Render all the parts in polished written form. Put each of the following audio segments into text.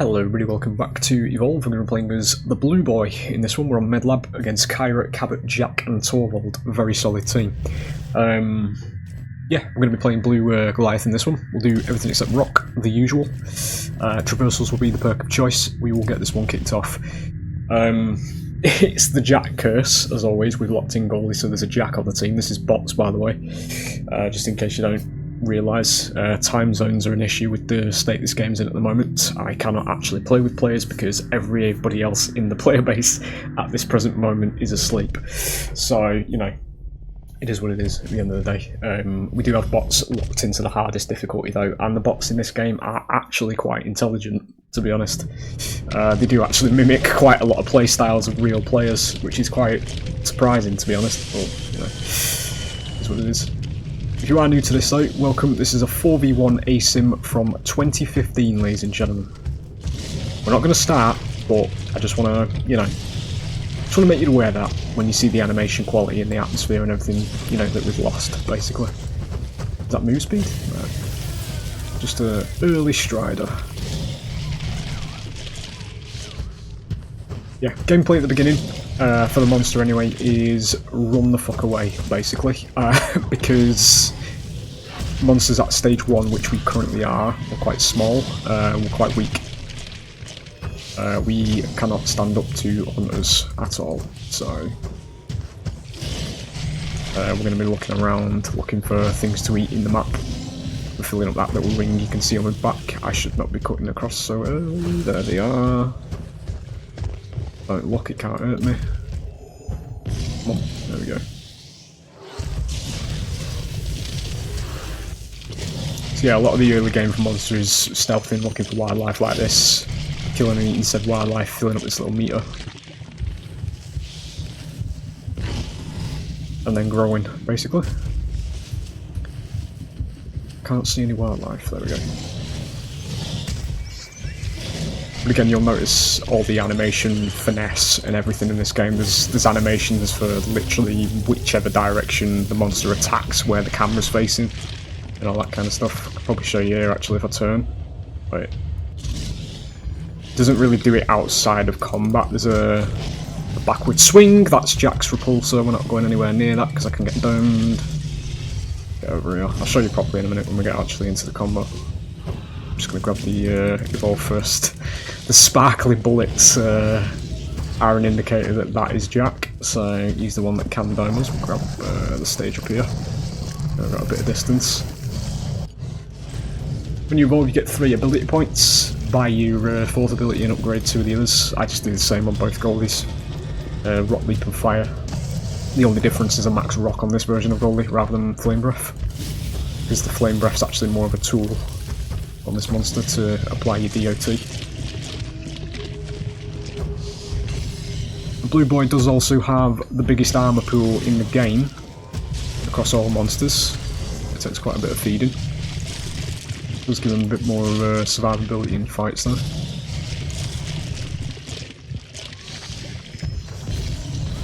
Hello everybody, welcome back to Evolve. We're going to be playing as the Blue Boy. In this one we're on Medlab against Kyra, Cabot, Jack and Torvald. Very solid team. Yeah, we're going to be playing Blue Goliath in this one. We'll do everything except rock, the usual. Traversals will be the perk of choice. We will get this one kicked off. It's the Jack curse, as always. We've locked in goalie, so there's a Jack on the team. This is bots, by the way, just in case you don't realise. Time zones are an issue with the state this game's in at the moment. I cannot actually play with players because everybody else in the player base at this present moment is asleep. So, you know, it is what it is at the end of the day. We do have bots locked into the hardest difficulty though, and the bots in this game are actually quite intelligent, to be honest. They do actually mimic quite a lot of play styles of real players, which is quite surprising, to be honest. But, you know, it is what it is. If you are new to this though, welcome. This is a 4v1 ASIM from 2015, ladies and gentlemen. We're not going to start, but I just want to, you know, just want to make you aware that when you see the animation quality and the atmosphere and everything, you know, that we've lost, basically. Is that move speed? Right. Just a early strider. Yeah, gameplay at the beginning, for the monster anyway, is run the fuck away, basically. Because monsters at stage 1, which we currently are quite small, we're quite weak. We cannot stand up to hunters at all, so we're going to be looking around, looking for things to eat in the map. We're filling up that little ring you can see on the back. I should not be cutting across so early. There they are. Don't look, it can't hurt me. Come on, there we go. So yeah, a lot of the early game for monster is stealthing, looking for wildlife like this. Killing and eating said wildlife, filling up this little meter. And then growing, basically. Can't see any wildlife, there we go. But again, you'll notice all the animation finesse and everything in this game. There's animations for literally whichever direction the monster attacks, where the camera's facing, and all that kind of stuff. I could probably show you here actually if I turn. Wait. Doesn't really do it outside of combat. There's a backward swing. That's Jack's repulsor. We're not going anywhere near that because I can get domed. Get over here. I'll show you properly in a minute when we get actually into the combat. I'm just going to grab the Evolve first. The sparkly bullets are an indicator that that is Jack, so he's the one that can dome us. We'll grab the stage up here. We've got a bit of distance. When you evolve, you get 3 ability points. Buy your 4th ability and upgrade 2 of the others. I just do the same on both goalies. Rock, Leap and Fire. The only difference is a max rock on this version of goalie rather than Flame Breath, because the Flame Breath's actually more of a tool on this monster to apply your DOT. The Blue Boy does also have the biggest armour pool in the game across all monsters. It takes quite a bit of feeding. Does give them a bit more survivability in fights though.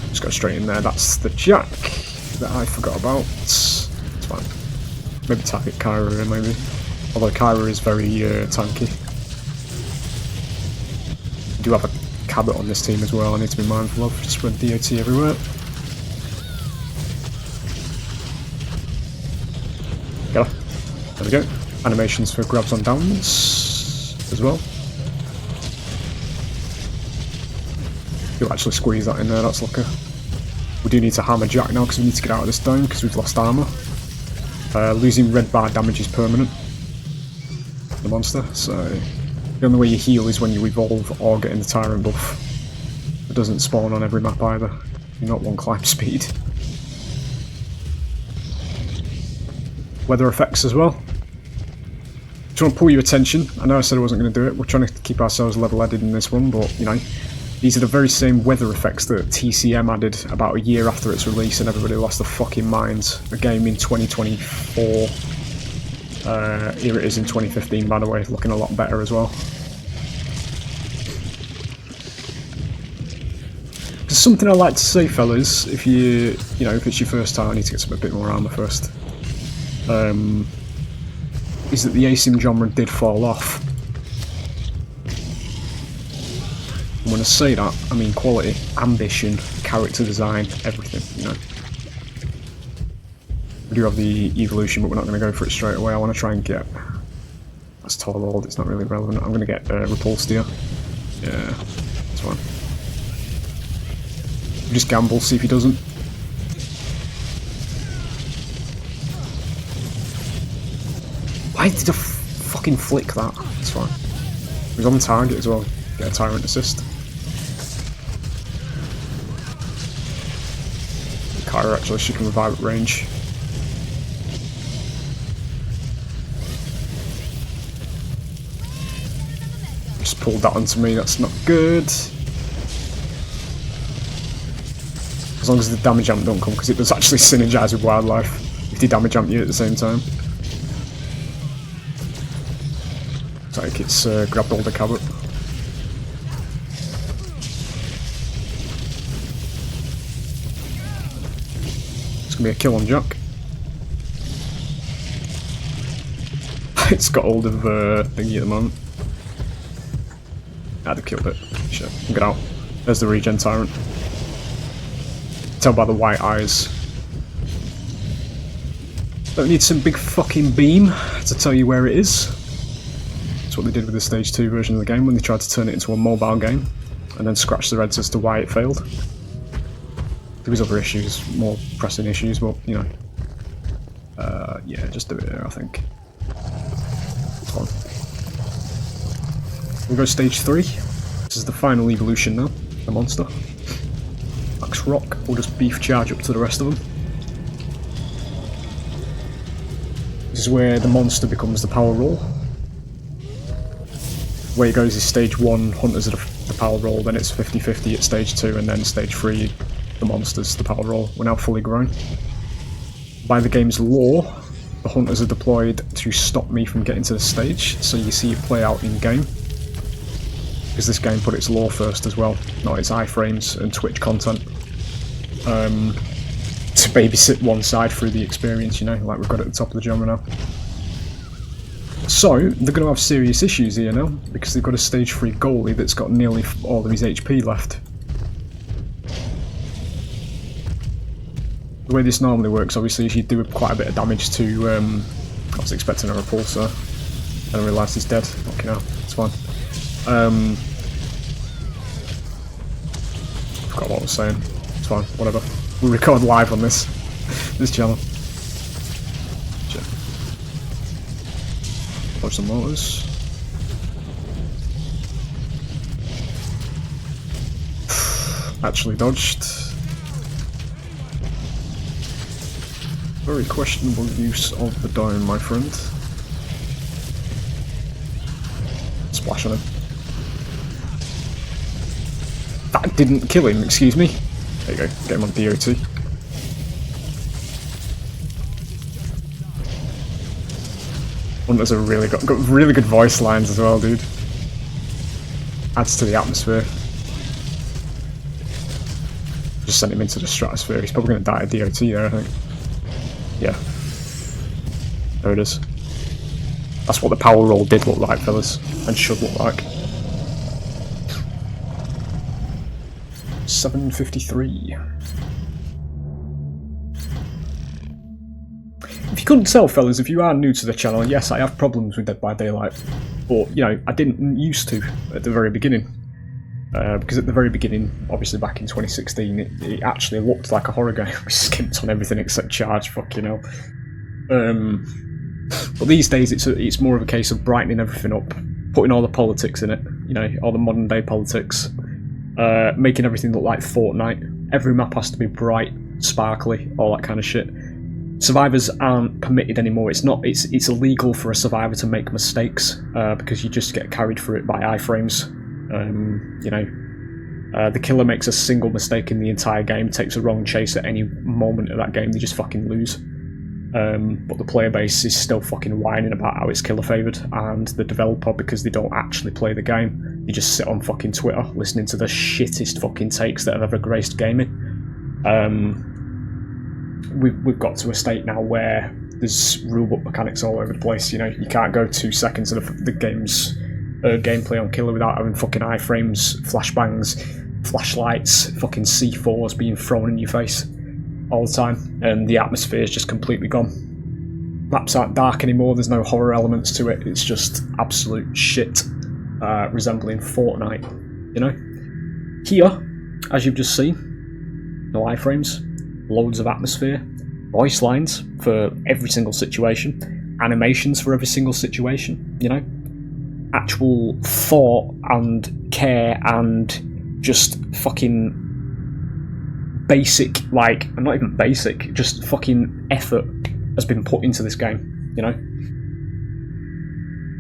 Just go straight in there, that's the Jack that I forgot about. It's fine. Maybe target Kyra maybe. Although Kyra is very tanky. We do have a Cabot on this team as well, I need to be mindful of. Just spread DOT everywhere. Get her. There we go. Animations for grabs on downs as well. You'll actually squeeze that in there, that's lucky. We do need to hammer Jack now because we need to get out of this dome because we've lost armour. Losing red bar damage is permanent. The monster, so the only way you heal is when you evolve or get in the tyrant buff. It doesn't spawn on every map either. You're not one climb speed. Weather effects as well. Just want to pull your attention. I know I said I wasn't going to do it. We're trying to keep ourselves level-headed in this one, but you know, these are the very same weather effects that TCM added about a year after its release, and everybody lost their fucking minds. A game in 2024. Here it is in 2015, by the way, looking a lot better as well. There's something I like to say, fellas. If you know, if it's your first time, I need to get a bit more armour first. Is that the ASIM genre did fall off. when I say that, I mean quality, ambition, character design, everything, you know. We do have the evolution, but we're not going to go for it straight away. I want to try and get... That's tall old, it's not really relevant. I'm going to get repulsed here. Yeah, that's fine. Just gamble, see if he doesn't. Why did I fucking flick that? That's fine. He was on target as well. Get a tyrant assist. Kyra actually, she can revive at range. Just pulled that onto me, that's not good. As long as the damage amp don't come, because it does actually synergise with wildlife if they damage amp you at the same time. It's like it's grabbed all the cabot. It's gonna be a kill on Jack. It's got hold of thingy at the moment. I'd have killed it. Shit, get out. There's the regen tyrant. Tell by the white eyes. Don't need some big fucking beam to tell you where it is. That's what they did with the stage 2 version of the game when they tried to turn it into a mobile game and then scratch their heads as to why it failed. There was other issues, more pressing issues, but you know. Yeah, just do it there, I think. It's fine. We'll go stage 3. This is the final evolution now, the monster. Max Rock, we'll just beef charge up to the rest of them. This is where the monster becomes the power roll. The way it goes is stage 1, hunters are the power roll, then it's 50-50 at stage 2, and then stage 3, the monster's the power roll. We're now fully grown. By the game's law, the hunters are deployed to stop me from getting to the stage, so you see it play out in game. Because this game put its lore first as well, not its iframes and Twitch content. To babysit one side through the experience, you know, like we've got at the top of the genre now. So, they're going to have serious issues here now, because they've got a stage 3 goalie that's got nearly all of his HP left. The way this normally works, obviously, is you do quite a bit of damage to, I was expecting a repulsor, and I realised he's dead. Okay, now, it's fine. I forgot what I was saying. It's fine, whatever. We record live on this channel. Shit. Watch some motors. Actually dodged. Very questionable use of the dome, my friend. Splash on him. That didn't kill him, excuse me. There you go, get him on DOT. Hunters are really got really good voice lines as well, dude. Adds to the atmosphere. Just sent him into the stratosphere. He's probably going to die at DOT there, I think. Yeah. There it is. That's what the power roll did look like, fellas, and should look like. 7:53. If you couldn't tell, fellas, if you are new to the channel, yes, I have problems with Dead by Daylight, but you know, I didn't used to at the very beginning, because at the very beginning, obviously back in 2016, it actually looked like a horror game. We skimped on everything except charge, fucking hell. But these days, it's more of a case of brightening everything up, putting all the politics in it, you know, all the modern day politics. Making everything look like Fortnite. Every map has to be bright, sparkly, all that kind of shit. Survivors aren't permitted anymore. It's illegal for a survivor to make mistakes because you just get carried through it by iframes. You know, the killer makes a single mistake in the entire game, takes a wrong chase at any moment of that game, they just fucking lose. But the player base is still fucking whining about how it's killer favoured, and the developer, because they don't actually play the game, they just sit on fucking Twitter listening to the shittest fucking takes that have ever graced gaming. We've got to a state now where there's rulebook mechanics all over the place. You know, you can't go 2 seconds of the game's gameplay on killer without having fucking iframes, flashbangs, flashlights, fucking C4s being thrown in your face all the time, and the atmosphere is just completely gone. Maps aren't dark anymore, there's no horror elements to it, it's just absolute shit, resembling Fortnite, you know? Here, as you've just seen, no iframes, loads of atmosphere, voice lines for every single situation, animations for every single situation, you know? Actual thought and care and just fucking basic, like, not even basic, just fucking effort has been put into this game, you know?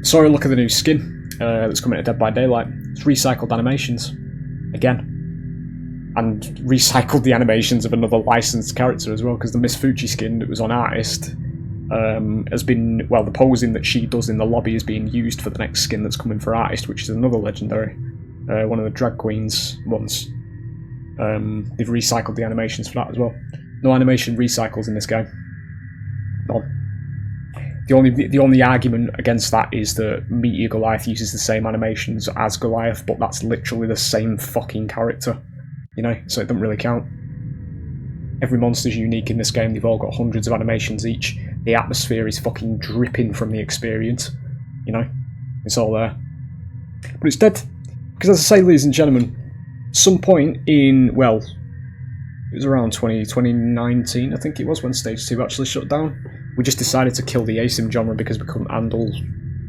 Sorry, look at the new skin that's coming to Dead by Daylight. It's recycled animations, again. And recycled the animations of another licensed character as well, because the Miss Fuji skin that was on Artist has been, well, the posing that she does in the lobby is being used for the next skin that's coming for Artist, which is another legendary, one of the drag queens ones. They've recycled the animations for that as well. No animation recycles in this game. None. The only argument against that is that METEOR Goliath uses the same animations as Goliath, but that's literally the same fucking character, you know, so it doesn't really count. Every monster's unique in this game, they've all got hundreds of animations each. The atmosphere is fucking dripping from the experience, you know, it's all there. But it's dead. Because as I say, ladies and gentlemen, some point in, well, it was around 2019, I think it was, when Stage 2 actually shut down. We just decided to kill the ASIM genre because we couldn't handle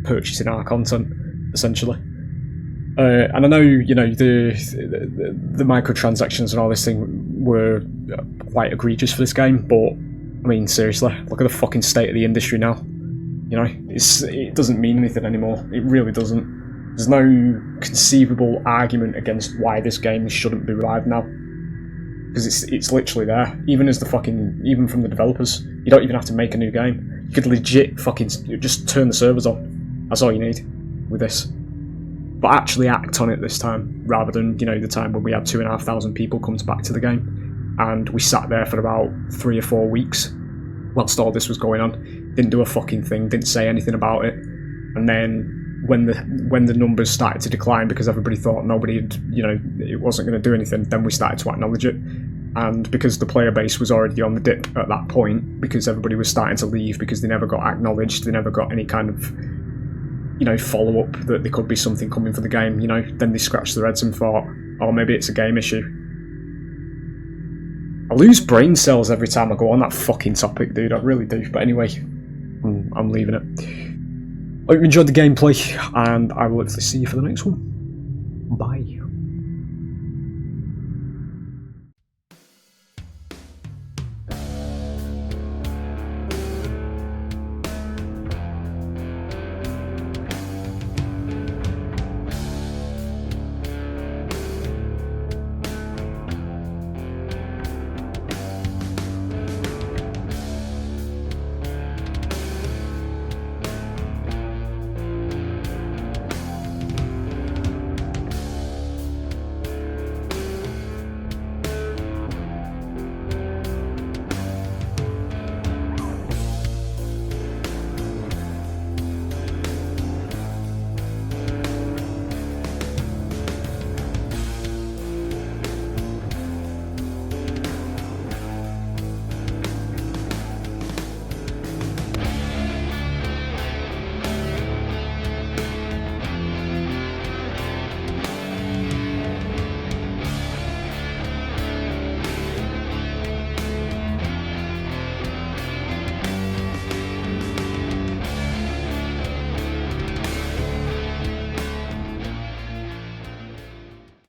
purchasing our content, essentially. And I know, you know, the microtransactions and all this thing were quite egregious for this game, but, I mean, seriously, look at the fucking state of the industry now. You know, it doesn't mean anything anymore. It really doesn't. There's no conceivable argument against why this game shouldn't be live now. Because it's literally there, even from the developers. You don't even have to make a new game. You could legit fucking just turn the servers on. That's all you need with this. But actually act on it this time, rather than, you know, the time when we had 2,500 people come back to the game, and we sat there for about 3 or 4 weeks whilst all this was going on. Didn't do a fucking thing, didn't say anything about it, and then when the numbers started to decline because everybody thought it wasn't going to do anything, then we started to acknowledge it. And because the player base was already on the dip at that point, because everybody was starting to leave because they never got acknowledged, they never got any kind of, you know, follow-up that there could be something coming for the game, you know, then they scratched their heads and thought, oh, maybe it's a game issue. I lose brain cells every time I go on that fucking topic, dude, I really do. But anyway, I'm leaving it. Hope you enjoyed the gameplay, and I will hopefully see you for the next one. Bye.